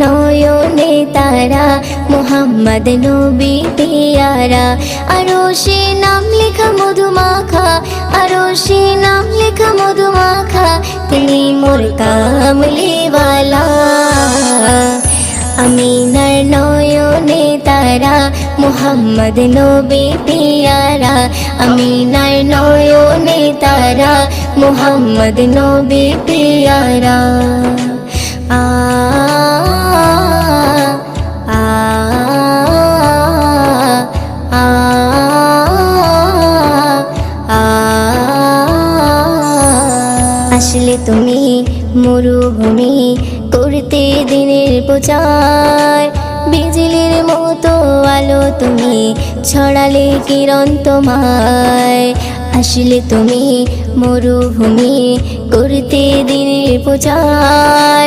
নয়নে তারা, মুহাম্মদ নবী পিয়ারা। আরশে নাম লেখা মধুমাখা, আরশে নাম লেখা মধুমাখা, তিনি মোর কামলিওয়ালা। আমিনার নয়নে তারা, মুহাম্মদ নবী পিয়ারা। আমিনার নয়নে তারা, মুহাম্মদ নবী পিয়ারা। আ আ আ আ আসলে তুমি মরুভূমি করতে দিনের প্রচার, বিজলির মতো আলো তুমি ছড়ালে কিরণ তোমায়। আসলে তুমি মরুভূমি করতে দিনের প্রচার,